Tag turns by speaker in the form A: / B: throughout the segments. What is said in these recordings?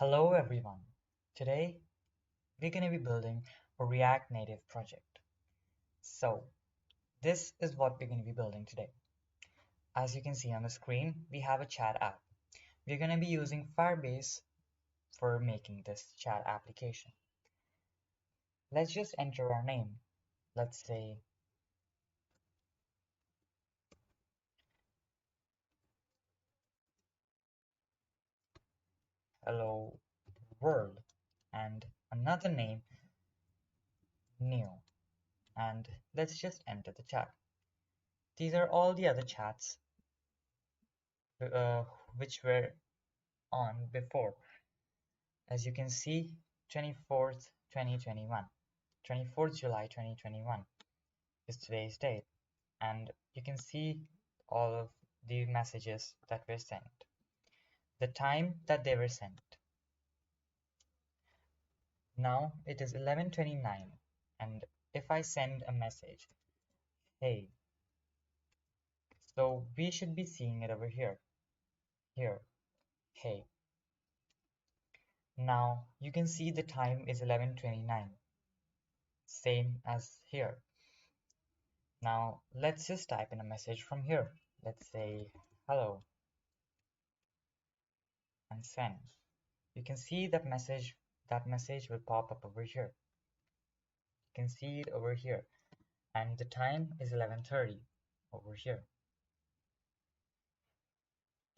A: Hello everyone. Today we're going to be building a React Native project. So this is what we're going to be building today. As you can see on the screen, we have a chat app. We're going to be using Firebase for making this chat application. Let's just enter our name. Let's say hello world and another name new, and let's just enter the chat. These are all the other chats uh, which were on before. As you can see, 24th, 2021, 24th July 2021 is today's date, and you can see all of the messages that were sent, the time that they were sent. Now it is 11:29, and if I send a message, hey, so we should be seeing it over here, hey. Now you can see the time is 11:29, same as here. Now let's just type in a message from here. Let's say hello and send. You can see that message will pop up over here. You can see it over here. And the time is 11:30 over here.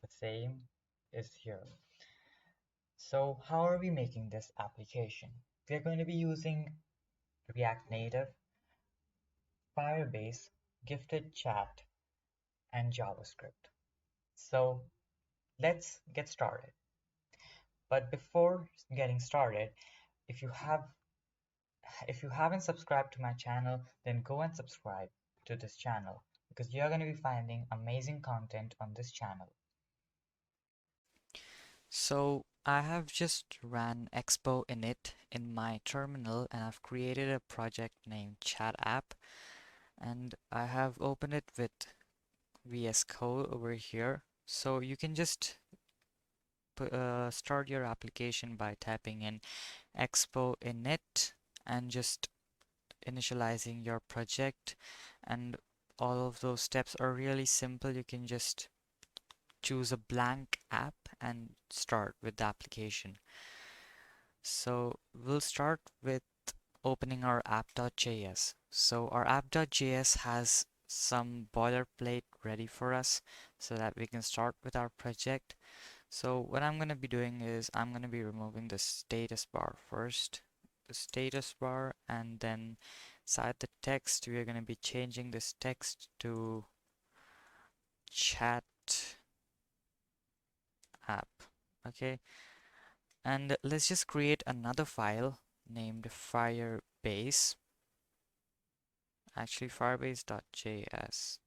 A: The same is here. So how are we making this application? We're going to be using React Native, Firebase, Gifted Chat, and JavaScript. So let's get started. But before getting started, if you haven't subscribed to my channel, then go and subscribe to this channel because you're going to be finding amazing content on this channel.
B: So I have just ran expo init in my terminal and I've created a project named chat app and I have opened it with VS Code over here. So you can just start your application by typing in expo init and just initializing your project, and all of those steps are really simple. You can just choose a blank app and start with the application. So we'll start with opening our app.js. So our app.js has some boilerplate ready for us so that we can start with our project. So what I'm going to be doing is I'm going to be removing the status bar first, the status bar, and then inside the text we are going to be changing this text to chat app. Okay, and let's just create another file named Firebase. Actually, firebase.js.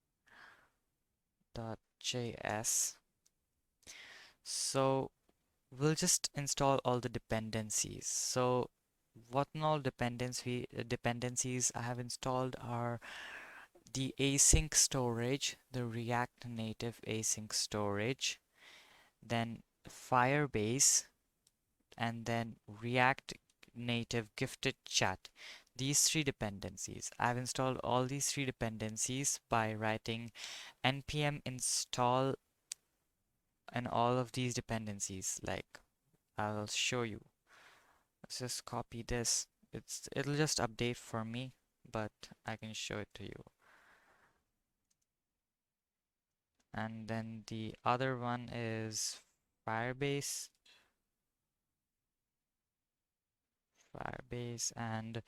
B: So we'll just install all the dependencies. So what all dependencies I have installed are the async storage, the React Native async storage, then Firebase, and then React Native gifted chat. These three dependencies. I've installed all these three dependencies by writing npm install and all of these dependencies. Like I'll show you. Let's just copy this. It'll just update for me, but I can show it to you. And then the other one is Firebase, and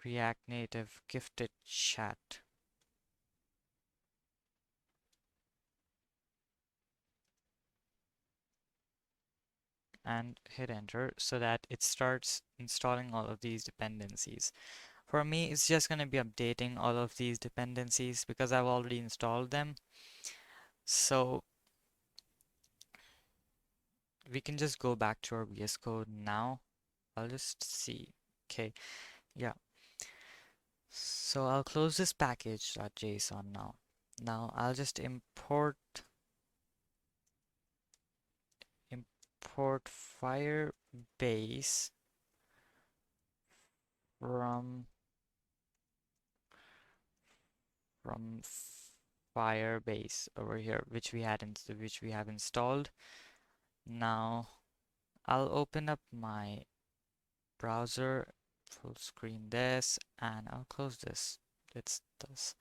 B: React Native gifted chat. And hit enter so that it starts installing all of these dependencies. For me, it's just going to be updating all of these dependencies because I've already installed them. So we can just go back to our VS Code now. I'll just see. Okay, yeah. So I'll close this package.json now. Now I'll just import base from from Firebase over here, which we have installed. Now I'll open up my browser, full screen this, and I'll close this. It's this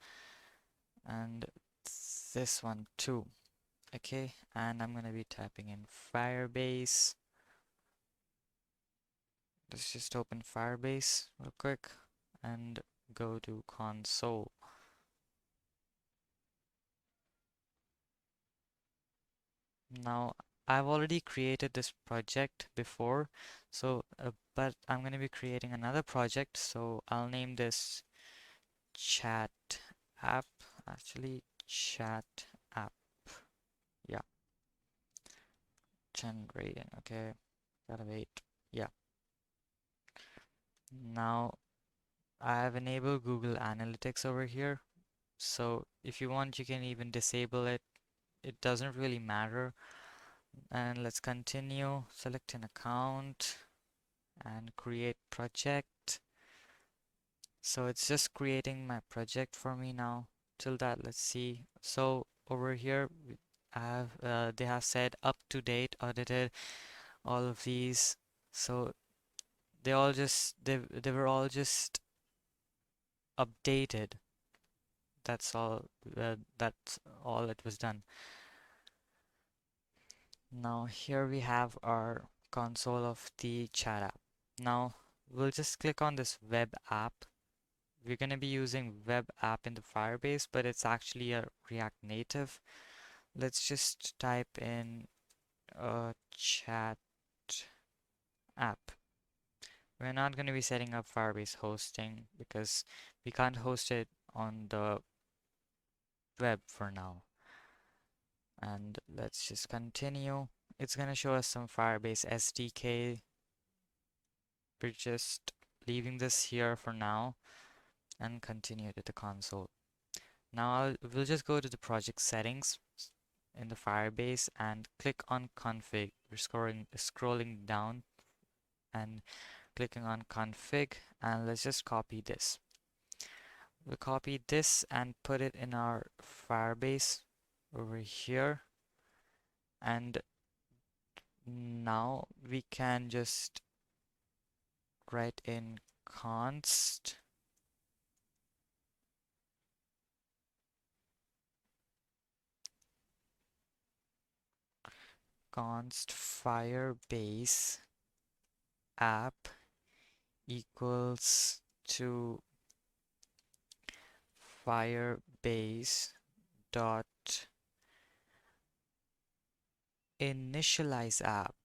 B: and this one too. Okay, and I'm gonna be typing in Firebase. Let's just open Firebase real quick and go to console. Now, I've already created this project before, so but I'm going to be creating another project, so I'll name this chat app. Actually, chat app. Yeah, generating. Okay, gotta wait. Yeah. Now, I have enabled Google Analytics over here, so if you want, you can even disable it. It doesn't really matter. And let's continue. Select an account and create project. So it's just creating my project for me now. Till that, let's see. So over here, I have they have said up to date, audited, all of these. So they were all just updated. That's all. That's all it was done. Now here we have our console of the chat app. Now we'll just click on this web app. We're going to be using web app in the Firebase, but it's actually a React Native. Let's just type in a chat app. We're not going to be setting up Firebase hosting because we can't host it on the web for now. And let's just continue. It's going to show us some Firebase SDK. We're just leaving this here for now and continue to the console. Now we'll just go to the project settings in the Firebase and click on config. We're scrolling down and clicking on config, and let's just copy this. We'll copy this and put it in our Firebase over here, and now we can just write in const Firebase app equals to Firebase dot initialize app,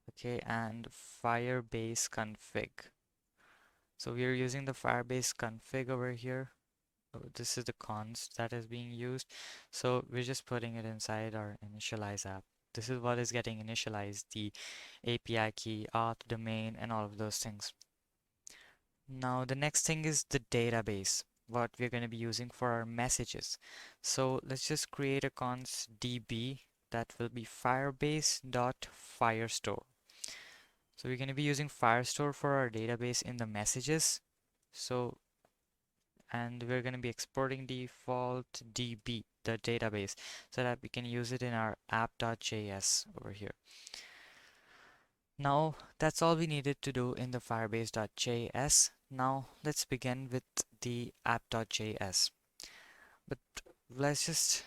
B: okay, and Firebase config. So we are using the Firebase config over here. This is the const that is being used. So we're just putting it inside our initialize app. This is what is getting initialized, the API key, auth, domain, and all of those things. Now the next thing is the database, what we're going to be using for our messages. So let's just create a const db that will be firebase.firestore. So we're going to be using Firestore for our database in the messages. So, and we're going to be exporting default DB, the database, so that we can use it in our app.js over here. Now, that's all we needed to do in the firebase.js. Now, let's begin with the app.js. But let's just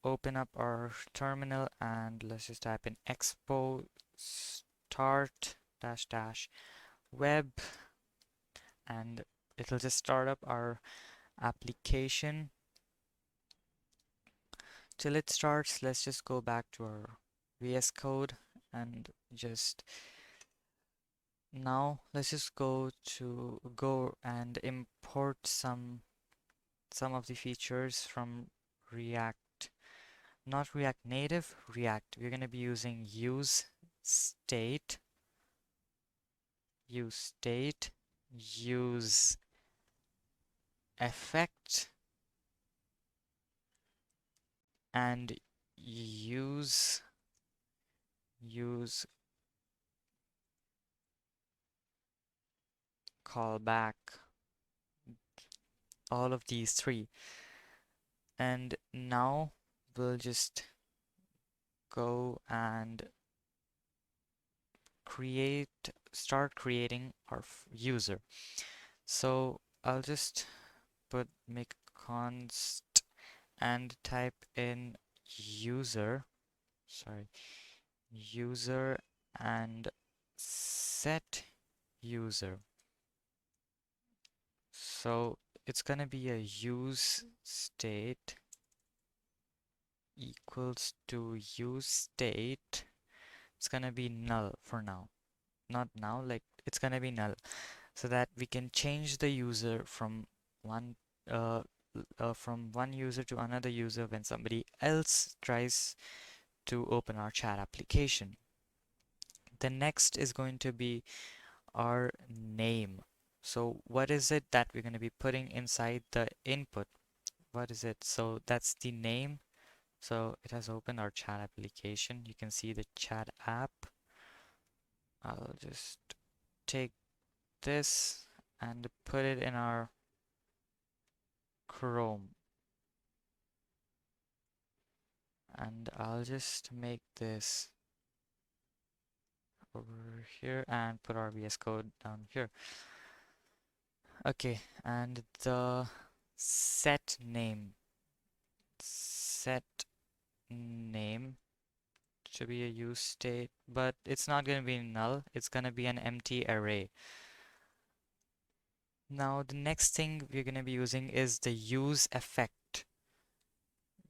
B: open up our terminal and let's just type in expo start dash dash web, and it'll just start up our application. Till it starts, let's just go back to our VS Code and just now let's just go and import some of the features from React, not React Native, React. We're going to be using state, use effect, and use call back all of these three. And now we'll just go and start creating our user. So I'll just make const and type in user, sorry, user and set user. So it's gonna be a use state equals to use state. It's gonna be null for now. Not now, like it's gonna be null so that we can change the user one uh, from one user to another user when somebody else tries to open our chat application. The next is going to be our name. So what is it that we're going to be putting inside the input? What is it? So that's the name. So it has opened our chat application. You can see the chat app. I'll just take this and put it in our Chrome. And I'll just make this over here and put our VS Code down here. Okay, and the set name should be a use state, but it's not going to be null. It's going to be an empty array. Now the next thing we're going to be using is the use effect.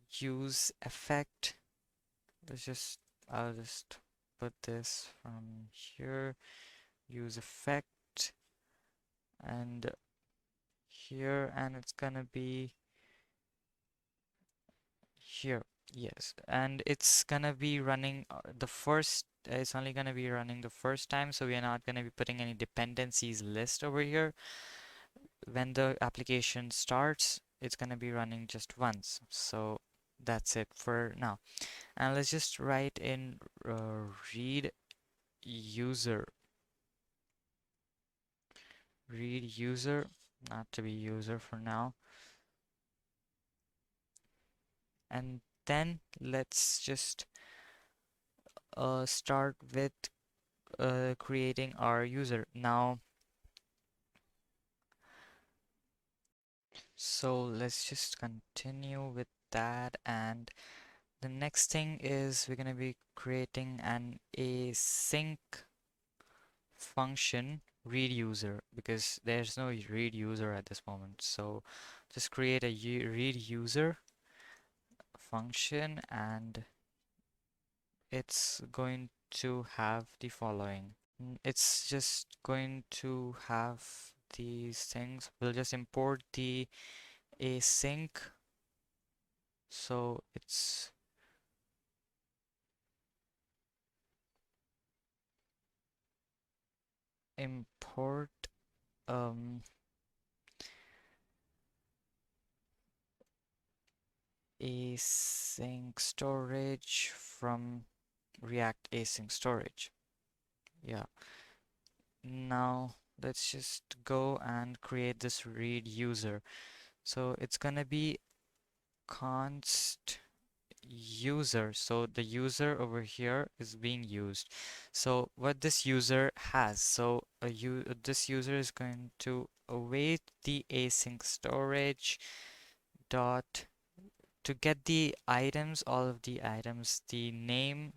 B: Use effect. I'll just put this from here. Use effect and here, and it's gonna be here. Yes, and it's gonna be running it's only gonna be running the first time, so we are not gonna be putting any dependencies list over here. When the application starts, it's gonna be running just once. So that's it for now. And let's just write in read user, not to be user for now. And then let's just start with creating our user. Now, so let's just continue with that. And the next thing is we're going to be creating an async function read user because there's no read user at this moment. So just create a read user function and it's going to have the following. It's just going to have these things. We'll just import the async. So it's import async storage from React async storage. Yeah. Now let's just go and create this read user. So it's gonna be const user. So the user over here is being used. So what this user has, this user is going to await the async storage dot to get the items, all of the items, the name,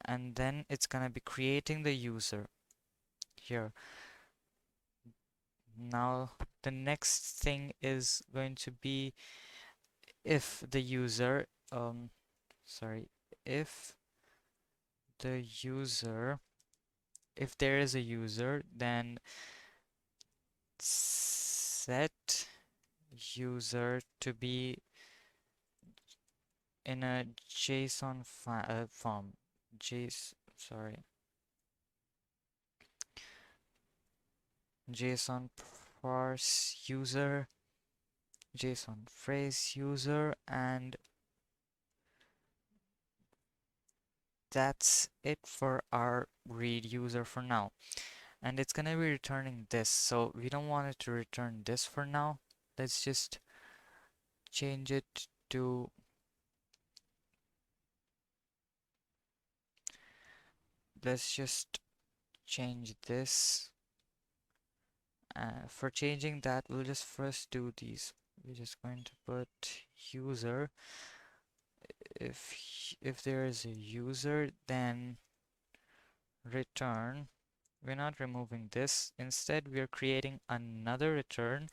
B: and then it's gonna be creating the user here. Now the next thing is going to be if the user, sorry, if the user, if there is a user, then set user to be in a JSON form. JSON parse user, JSON phrase user, and that's it for our read user for now. and it's gonna be returning this. So we don't want it to return this for now. Let's just change it to, let's just change this. For changing that, we'll just first do these. We're just going to put user. If there is a user, then return. We're not removing this. Instead, we are creating another return,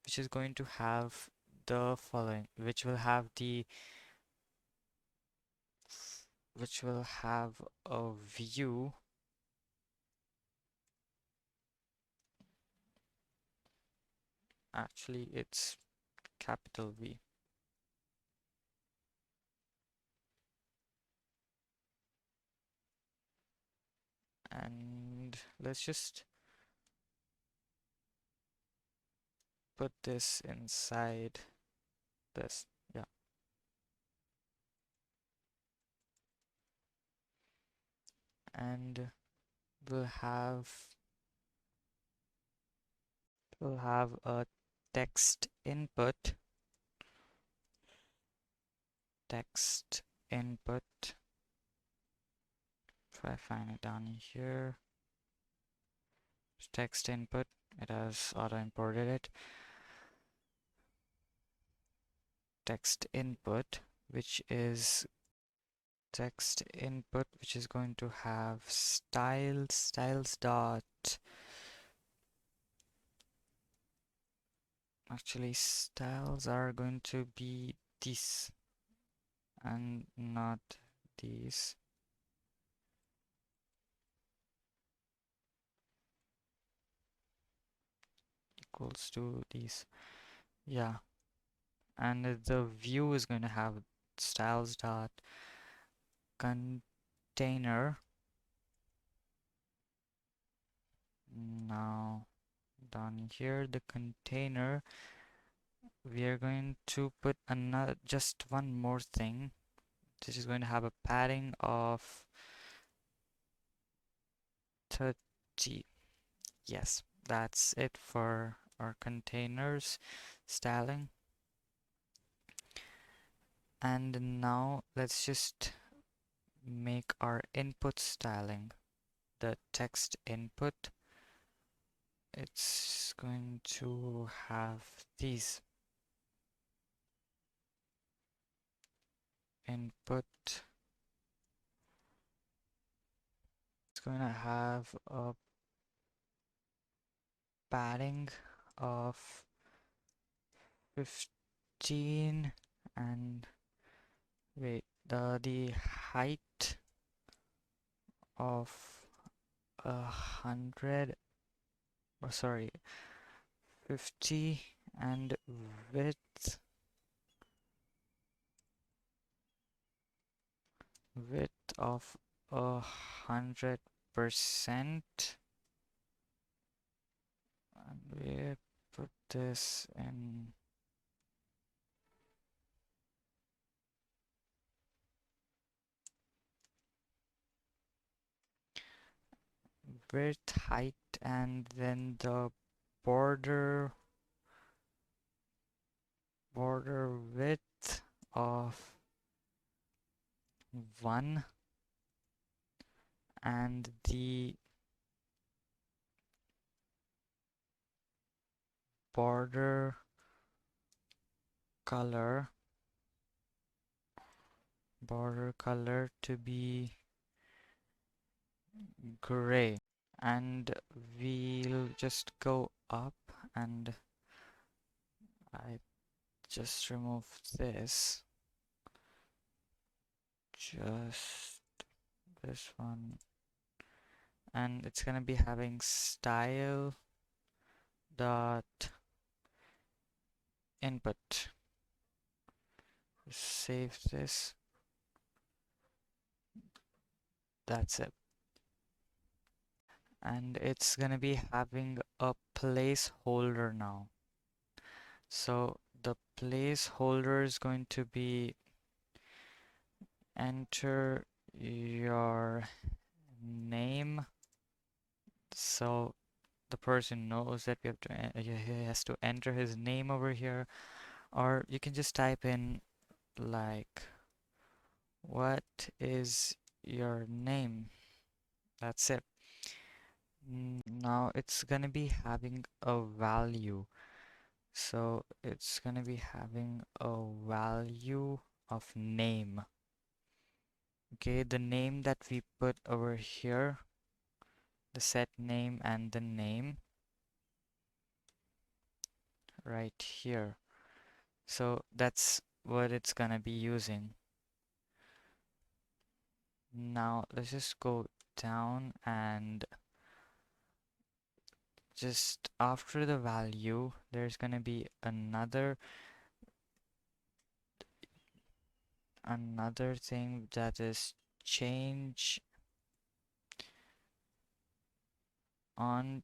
B: which is going to have the following, which will have a view. Actually, it's capital V. And let's just put this inside this. Yeah. And we'll have a text input. Text input. If I find it down here, text input, it has auto imported it. Text input, which is going to have styles dot, actually styles are going to be these and not these. Equals to these. Yeah. And the view is going to have styles dot container. Now down here, the container, we are going to put another, just one more thing. This is going to have a padding of 30. Yes, that's it for our containers styling. And now let's just make our input styling. The text input, it's going to have these. Input, it's going to have a padding of 15, and wait, the height of 100, oh sorry, 50, and width of 100%, and we put this in width, height, and then the border width of 1, and the border color to be gray. And we'll just go up, and I just remove this, just this one, and it's gonna be having style dot input. Save this. That's it. And it's gonna be having a placeholder now. So the placeholder is going to be enter your name. So the person knows that we have to, he has to enter his name over here, or you can just type in like, what is your name? That's it. Now it's gonna be having a value. So it's gonna be having a value of name. Okay, the name that we put over here, the set name and the name right here. So that's what it's gonna be using. Now let's just go down and just after the value, there's gonna be another thing that is change on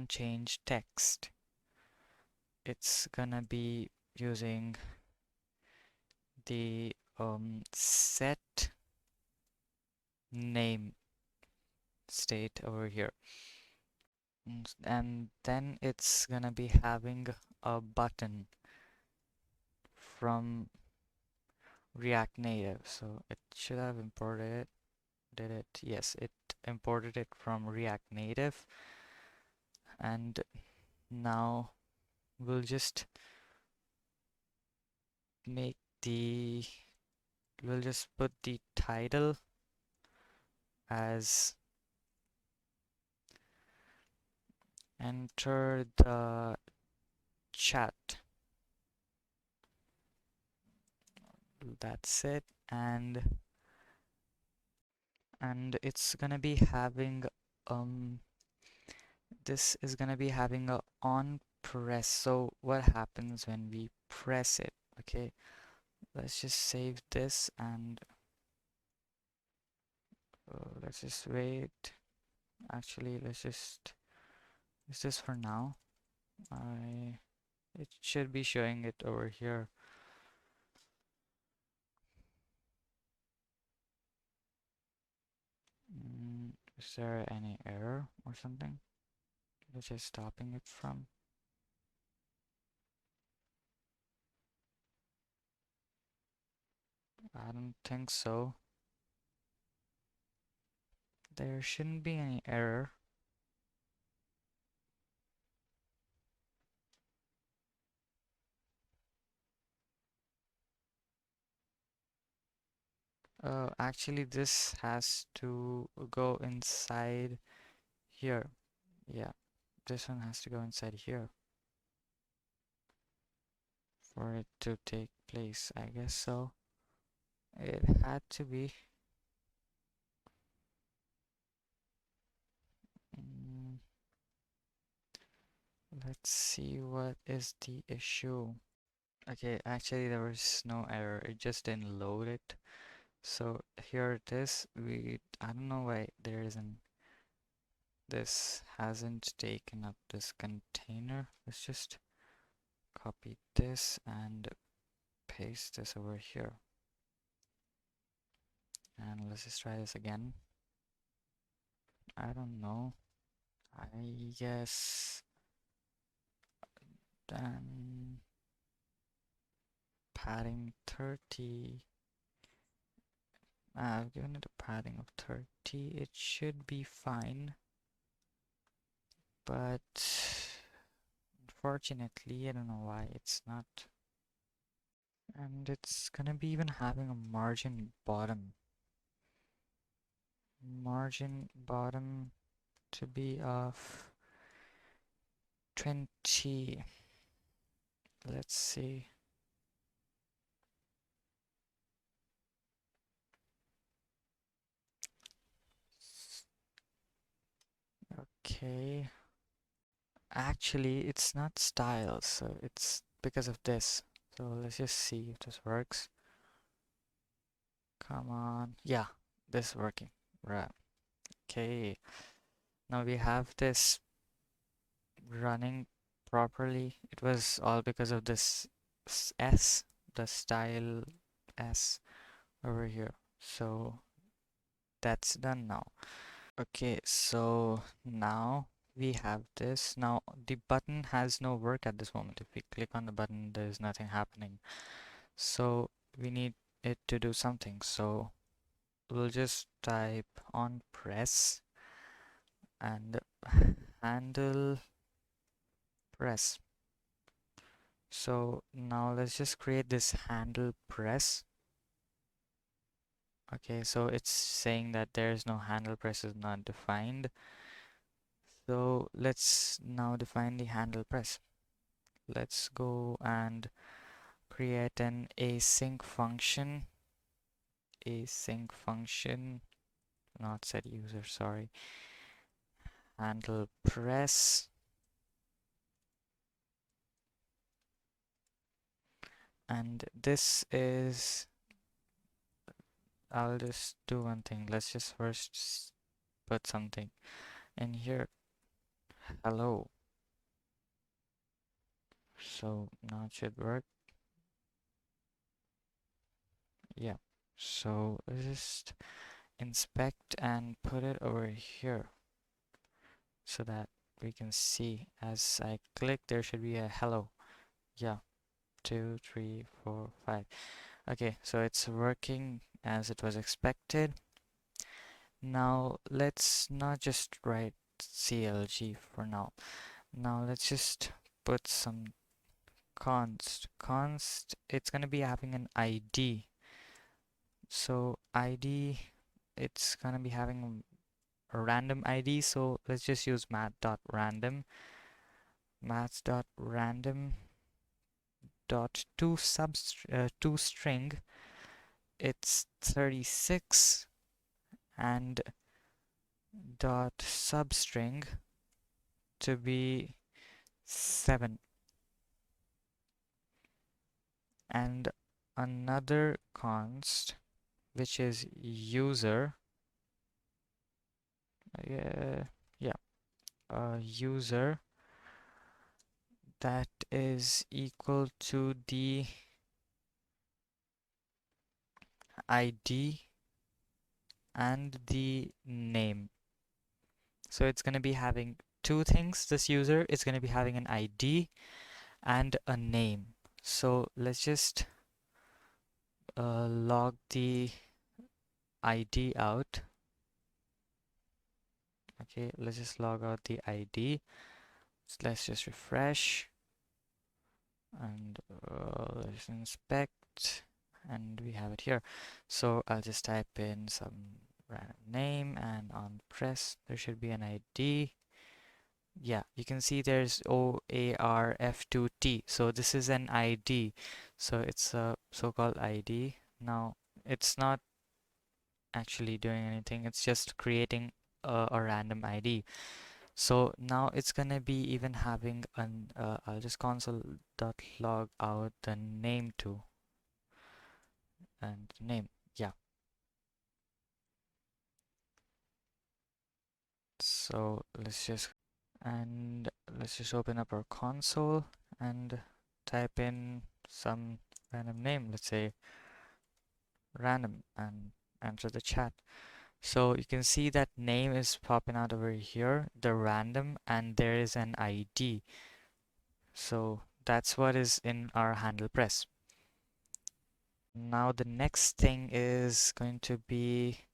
B: change text. It's gonna be using the set name state over here. And then it's gonna be having a button from React Native. So it should have imported it. Did it? Yes, it imported it from React Native. And now we'll just make the, we'll just put the title as enter the chat. That's it. And it's gonna be having this is gonna be having a on press. So what happens when we press it? Okay, let's just save this and let's just wait. Actually, let's just use this for now. I It should be showing it over here. Is there any error or something which is stopping it from? I don't think so. There shouldn't be any error. Actually, this has to go inside here. Yeah, this one has to go inside here for it to take place. I guess so. It had to be. Mm, let's see what is the issue. Okay, actually there was no error. It just didn't load it. So here it is. I don't know why there isn't. This hasn't taken up this container. Let's just copy this and paste this over here. And let's just try this again. I don't know. I guess then padding 30. I've given it a padding of 30. It should be fine. But unfortunately, I don't know why it's not. And it's gonna be even having a margin bottom. Margin bottom to be of 20. Let's see. Okay. Actually, it's not style, so it's because of this. So let's just see if this works. Come on. Yeah, this is working. Right. Okay. Now we have this running properly. It was all because of this S, the style S over here. So that's done now. Okay, so now we have this. Now the button has no work at this moment. If we click on the button, there's nothing happening. So we need it to do something. So we'll just type on press and handle press. So now let's just create this handle press. Okay, so it's saying that there is no handle press is not defined. So let's now define the handle press. Let's go and create an async function, not set user, sorry, handle press. And this is, I'll just do one thing. Let's just first put something in here, hello. So now it should work. Yeah. So let's just inspect and put it over here so that we can see. As I click, there should be a hello. Yeah. 2, 3, 4, 5. Okay, so it's working as it was expected. Now let's not just write CLG for now. Now let's just put some const. It's gonna be having an ID. So ID, it's gonna be having a random ID. So let's just use math.random. Maths.random dot to string. It's 36 and dot substring to be 7, and another const which is user, uh, yeah, user, that is equal to the ID and the name. So it's going to be having two things. This user is going to be having an ID and a name. So let's just log the ID out. Okay, let's just log out the ID. So let's just refresh and let's inspect, and we have it here. So I'll just type in some random name, and on press there should be an ID. Yeah, you can see there's OARF2T. So this is an ID. So it's a so-called ID. Now it's not actually doing anything. It's just creating a random ID. So now it's gonna be even having an I'll just console.log out the name too, and name. Yeah. So let's just open up our console and type in some random name. Let's say random, and enter the chat. So you can see that name is popping out over here, the random, and there is an ID. So that's what is in our handle press. Now the next thing is going to be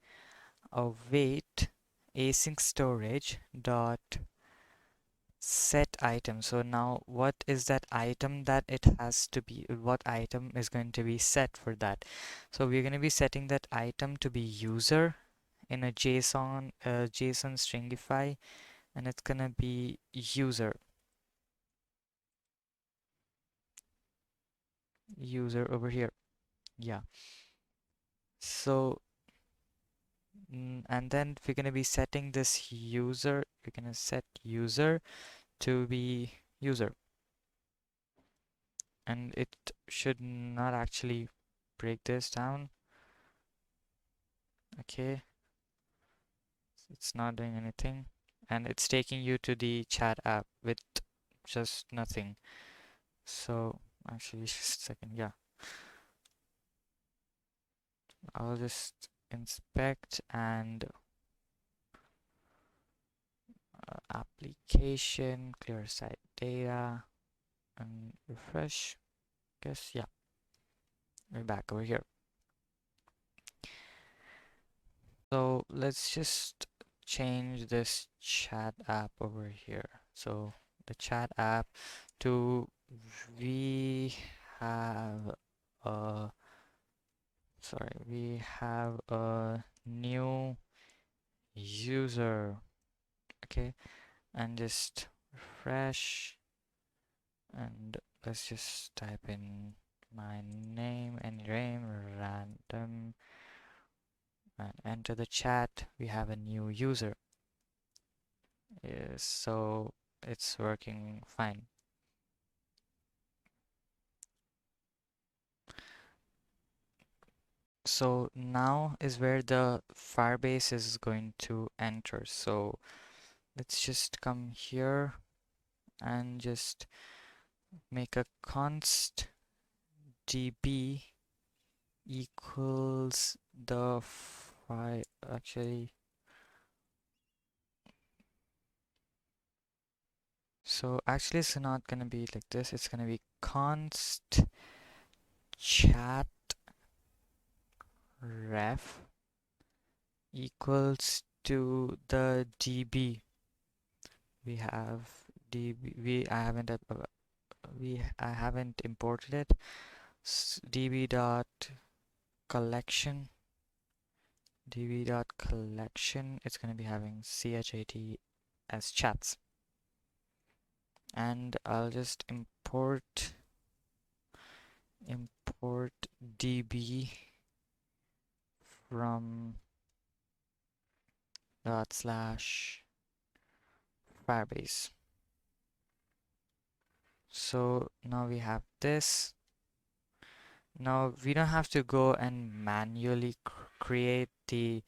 B: await async storage dot set item. So now what is that item that it has to be, what item is going to be set for that? So we're going to be setting that item to be user in a JSON stringify, and it's going to be user over here. Yeah. So and then we're going to be setting this user, we're going to set user to be user, and it should not actually break this down. Okay, it's not doing anything, and it's taking you to the chat app with just nothing. So actually just a second, yeah, I'll just inspect, and application, clear site data, and refresh. Guess, yeah, we're back over here. So let's just change this chat app over here. So the chat app to we have a we have a new user. Okay, and just refresh, and let's just type in my name, any name, random, and enter the chat. We have a new user. Yes, so it's working fine. So now is where the Firebase is going to enter. So let's just come here and just make a const db equals the actually. So actually it's not gonna be like this. It's gonna be const chat ref equals to the db. We have db. I haven't imported it. db dot collection. db dot collection. It's gonna be having chat as chats, and I'll just import db from dot slash Firebase. So now we have this. Now we don't have to go and manually create the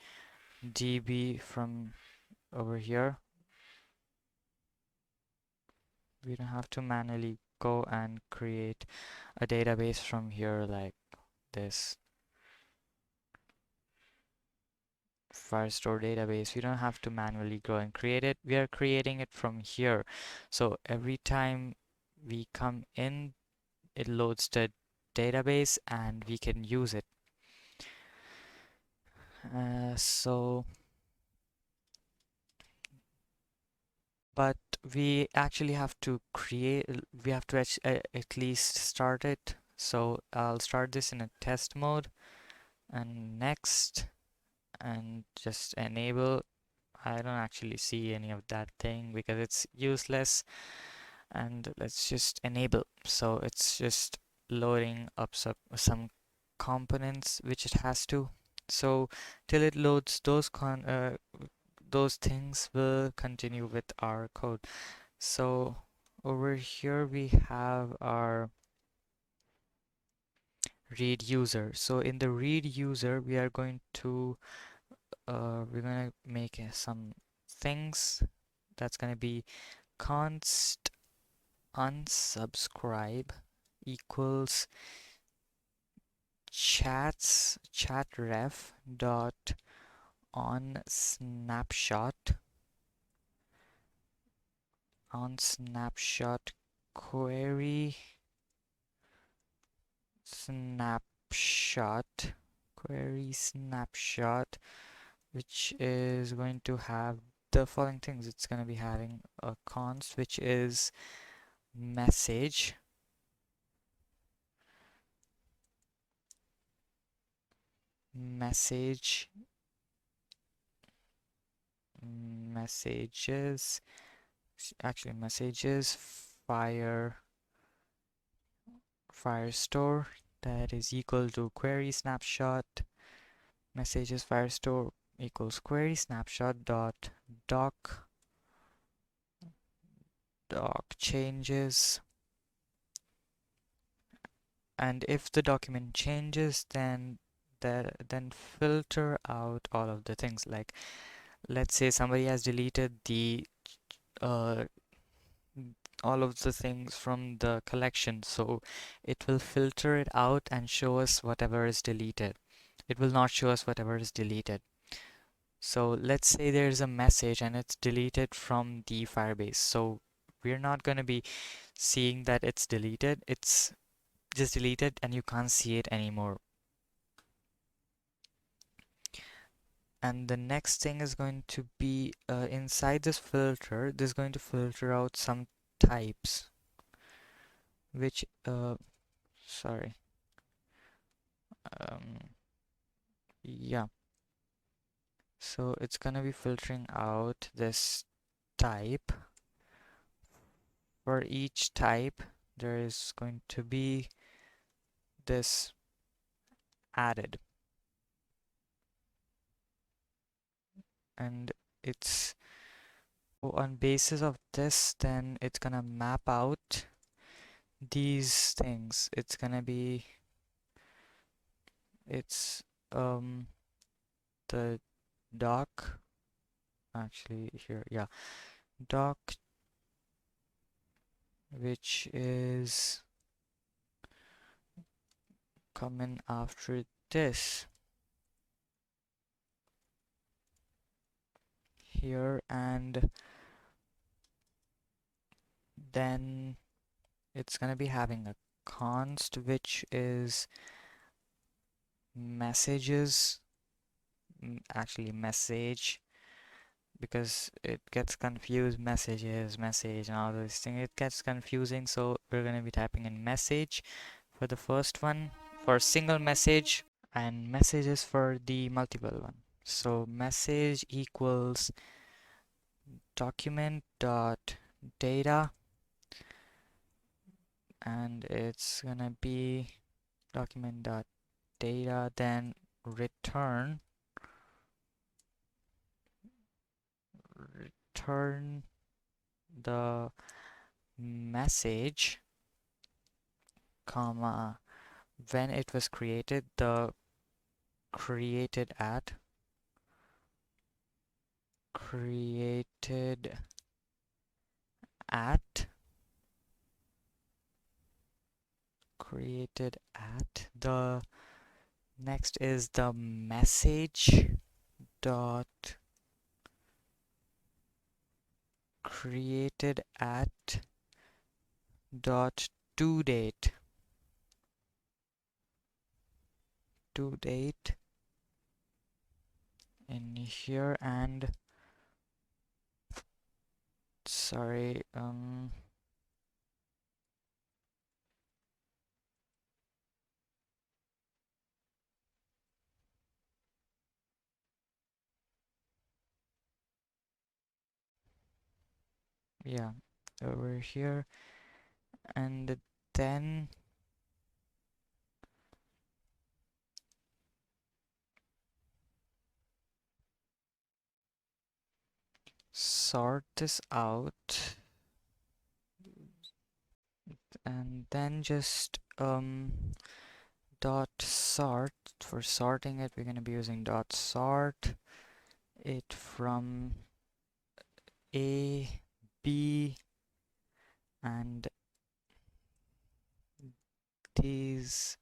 B: DB from over here. We don't have to manually go and create a database from here like this Firestore database. We don't have to manually go and create it. We are creating it from here. So every time we come in, it loads the database and we can use it. But we actually have to we have to at least start it. So I'll start this in a test mode and next, and just enable. I don't actually see any of that thing because it's useless, and let's just enable. So it's just loading up some components which it has to. So till it loads those things, will continue with our code. So over here we have our read user. So in the read user, we are going to make some things. That's going to be const unsubscribe equals chatref dot on snapshot query snapshot which is going to have the following things. It's going to be having a const which is message messages messages Firestore, that is equal to query snapshot messages Firestore equals query snapshot dot doc changes, and if the document changes, then filter out all of the things. Like, let's say somebody has deleted the uh, all of the things from the collection, so it will filter it out and show us whatever is deleted. It will not show us whatever is deleted. So let's say there's a message and it's deleted from the Firebase. So we're not going to be seeing that it's deleted. It's just deleted and you can't see it anymore. And the next thing is going to be inside this filter, this is going to filter out some types, which, sorry, um, yeah. So it's gonna be filtering out this type. For each type, there is going to be this added, and it's on basis of this, then it's gonna map out these things. It's gonna be it's the doc actually here, yeah, doc, which is coming after this here, and then it's gonna be having a const which is messages, actually message, because it gets confused, messages, message, and all those things. It gets confusing, so we're gonna be typing in message for the first one, for single message, and messages for the multiple one. So message equals document dot data, and it's gonna be document dot data, then return the message, comma, when it was created, the created at, created at, created at. The next is the message dot created at dot to date in here, and sorry, yeah, over here, and then sort this out, and then just dot sort. For sorting it, we're going to be using dot sort it from A, B, and these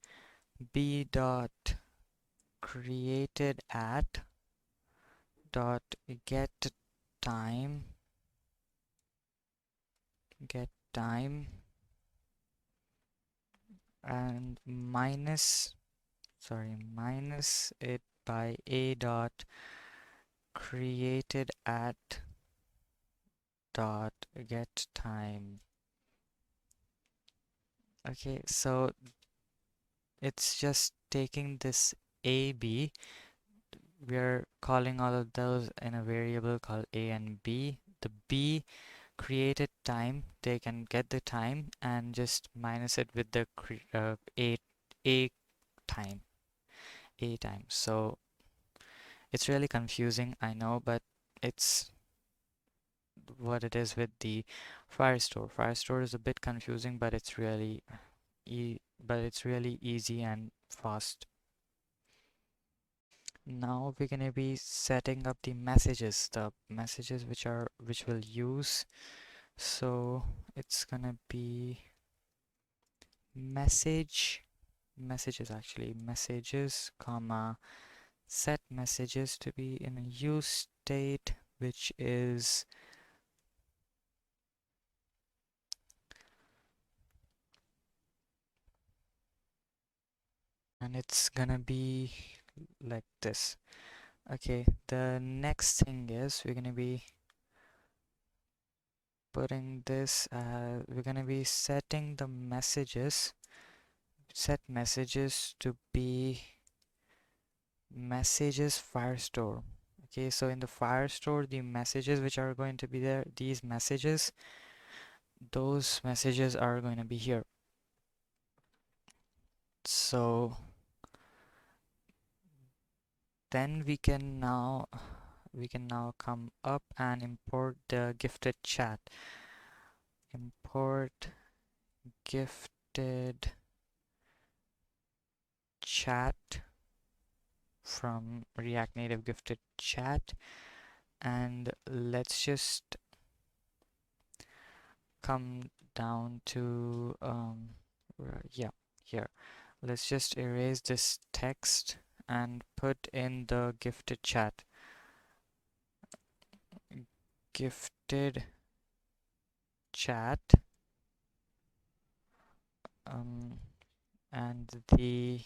B: B dot created at dot time get time and minus it by A dot created at dot get time. Okay, so it's just taking this AB. We're calling all of those in a variable called A and B. The B created time, they can get the time and just minus it with the A time, A time. So it's really confusing, I know, but it's what it is with the Firestore. Firestore is a bit confusing, but it's really easy and fast. Now we're gonna be setting up the messages which we'll use. So it's gonna be messages, actually messages, comma, set messages to be in a use state, which is and it's gonna be like this. Okay, the next thing is we're gonna be putting this, we're gonna be setting the messages, set messages to be messages Firestore. Okay, so in the Firestore, the messages which are going to be there, these messages, those messages are going to be here. So then we can now come up and import the gifted chat. Import gifted chat from React Native gifted chat, and let's just come down to yeah, here. Let's just erase this text and put in the gifted chat. Gifted chat, um, and the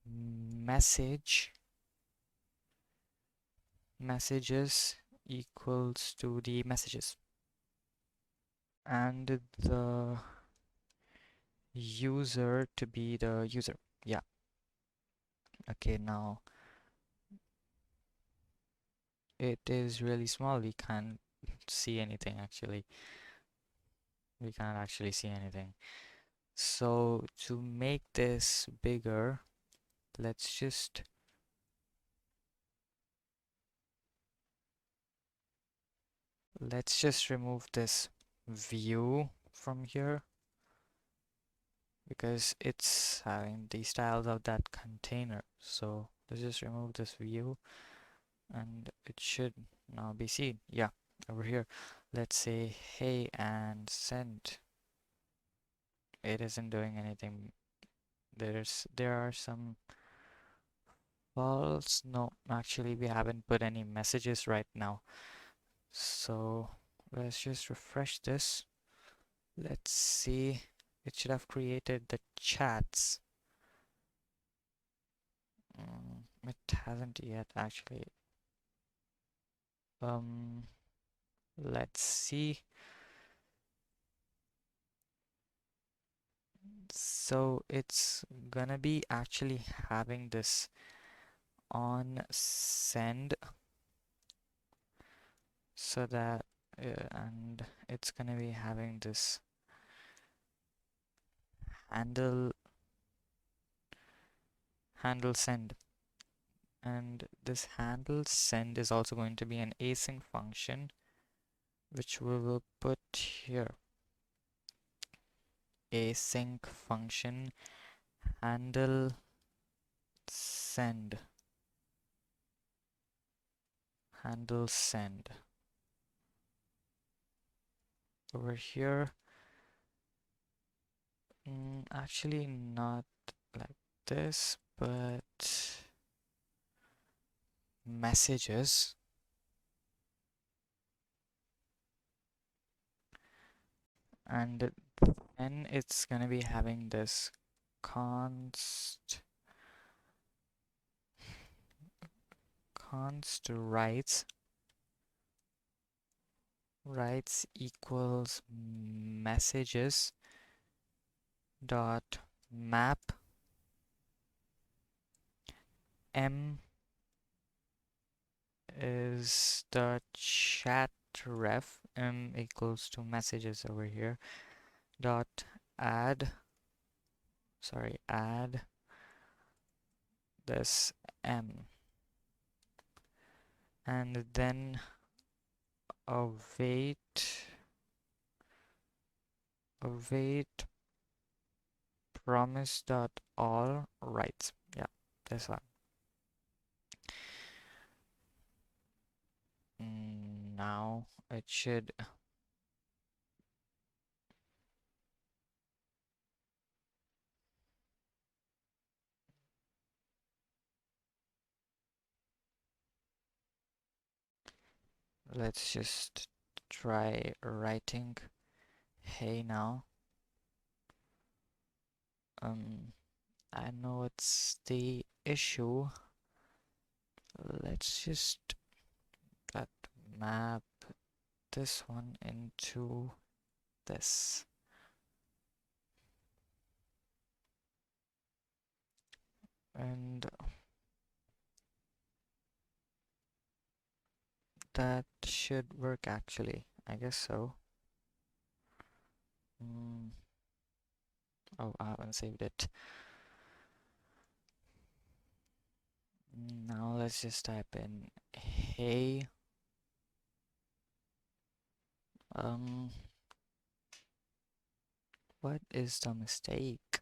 B: message messages equals to the messages, and the user to be the user. Yeah. Okay, now it is really small. We can't see anything actually. We can't actually see anything. So to make this bigger, let's just remove this view from here because it's having the styles of that container. So let's just remove this view and it should now be seen. Yeah, over here. Let's say hey and send. It isn't doing anything. There are some false. No, actually we haven't put any messages right now. So let's just refresh this. Let's see. It should have created the chats. It hasn't yet actually. Um, let's see. So it's gonna be actually having this on send, so that and it's gonna be having this handle send, and this handle send is also going to be an async function which we will put here. Async function handle send, handle send over here. Actually not like this, but messages, and then it's gonna be having this const writes equals messages dot map m is the chat ref, m equals to messages over here, dot add this m, and then await promise dot all writes. Yeah, this one. Now it should Let's just try writing hey now. I know it's the issue. Let's just let map this one into this. And that should work actually. I guess so. Mm. Oh, I haven't saved it. Now let's just type in hey. Um, what is the mistake?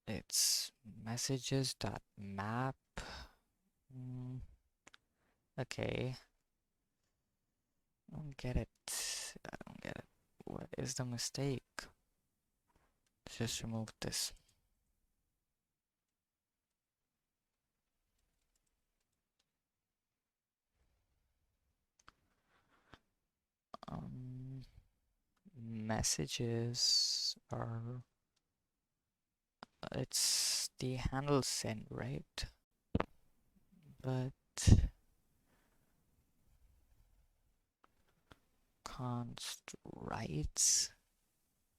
B: It's messages.map. Mm, okay. I don't get it. I don't get it. What is the mistake? Let's just remove this. Um, messages are it's the handle send, right? But const writes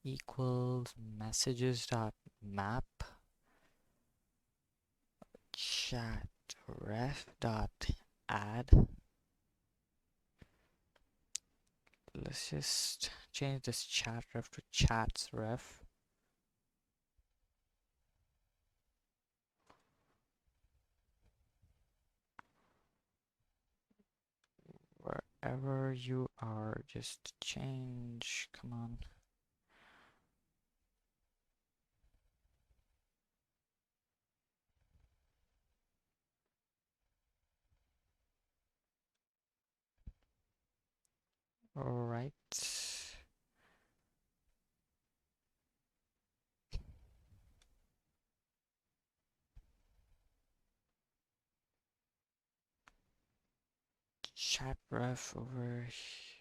B: equals messages.map chat ref.add. Let's just change this chat ref to chats ref. Wherever you are, just change. Come on. All right. Chat ref over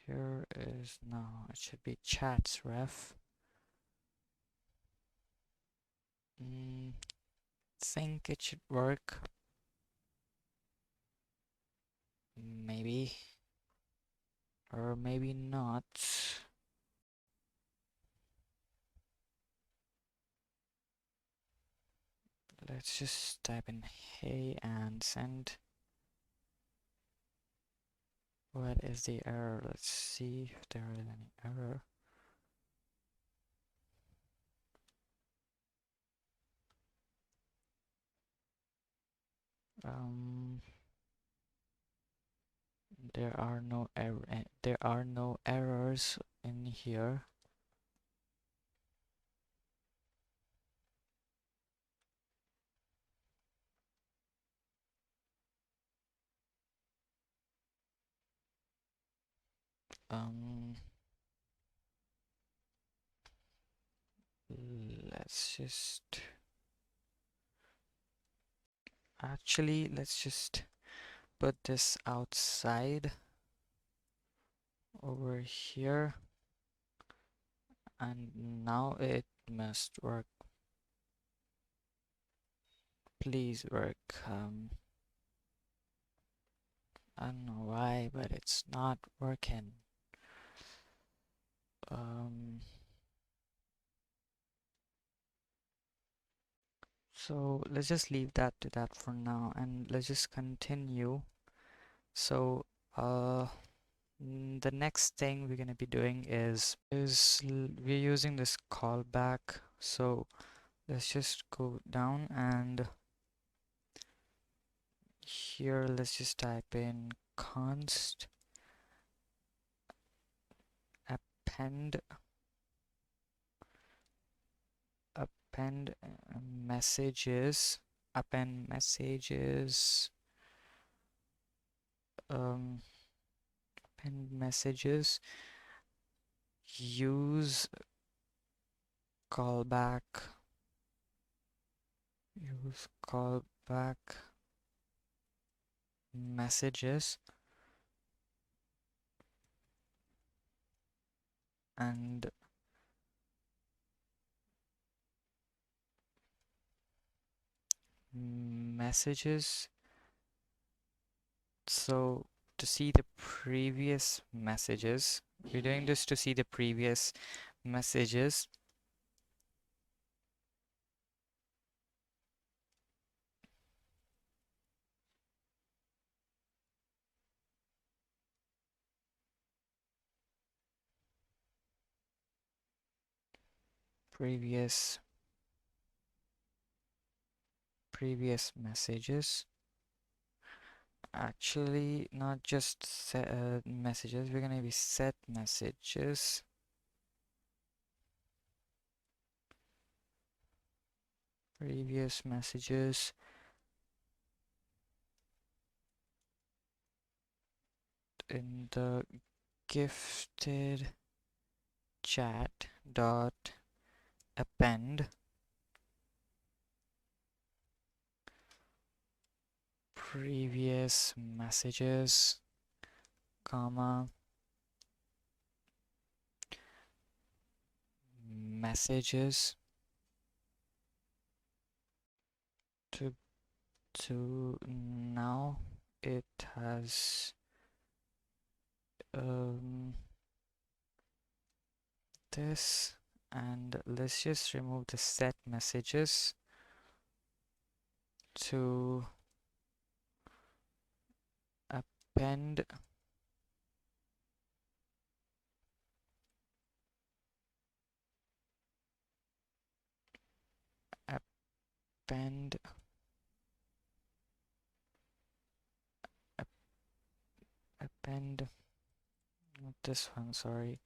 B: here is no, it should be chats ref. Think it should work. Maybe. Or maybe not. Let's just type in hey and send. What is the error? Let's see if there is any error. There are no errors in here. Um, let's just actually let's just put this outside over here, and now it must work. Please work. I don't know why, but it's not working. So let's just leave that to that for now, and let's just continue. So the next thing we're gonna be doing is we're using this callback. So let's just go down, and here let's just type in const append append messages append messages um append messages use callback use callback messages, and messages. So to see the previous messages, we're doing this to see the previous messages. Previous messages. Actually, not just set, messages. We're gonna be set messages. Previous messages in the gifted chat dot append previous messages, comma, messages to now it has um, this, and let's just remove the set messages to append append append not this one, sorry,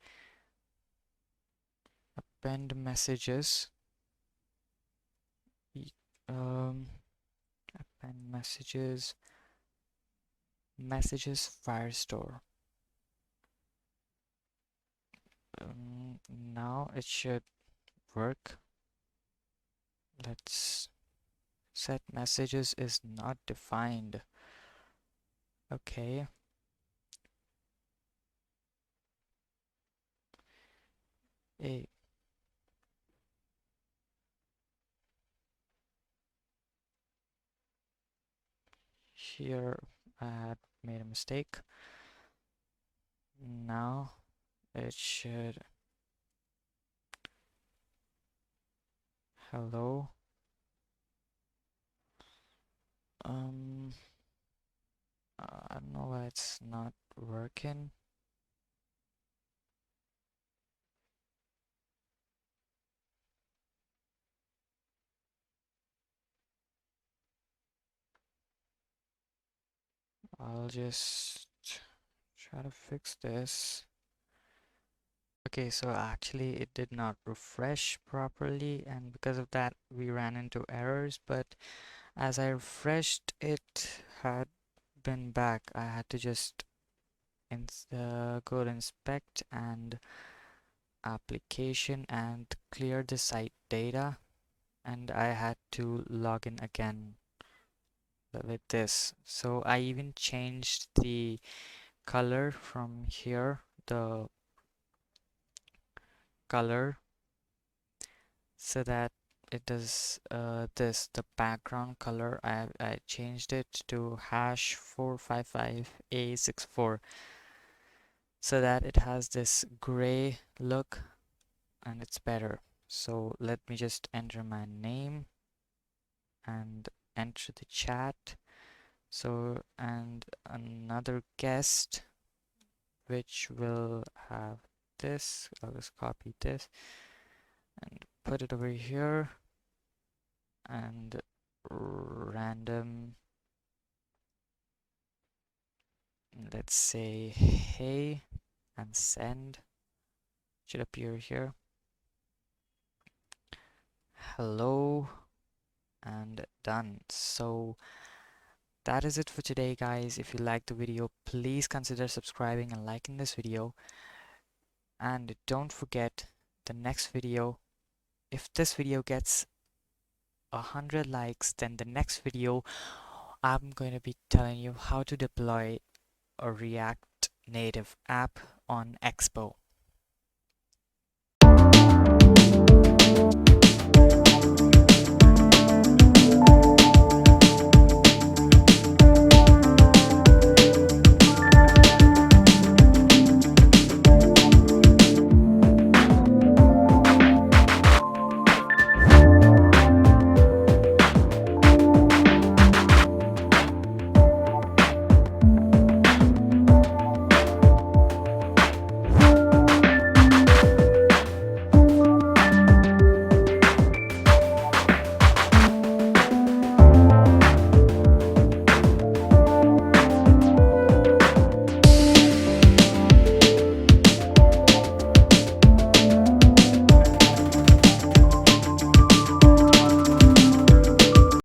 B: append messages, um append messages Firestore. Now it should work. Let's set messages is not defined. Okay. A here I had made a mistake. Now it should hello. I don't know why it's not working. I'll just try to fix this. Okay, so actually it did not refresh properly, and because of that we ran into errors, but as I refreshed it had been back. I had to just go to inspect and application and clear the site data, and I had to log in again with this. So I even changed the color from here, the color, so that it does the background color. I changed it to hash 455A64 so that it has this gray look and it's better. So let me just enter my name and enter the chat. So, and another guest which will have this. I'll just copy this and put it over here, and random, let's say hey, and send should appear here. Hello, and done. So that is it for today, guys. If you liked the video, please consider subscribing and liking this video, and don't forget the next video. If this video gets 100 likes, then the next video I'm going to be telling you how to deploy a React Native app on Expo.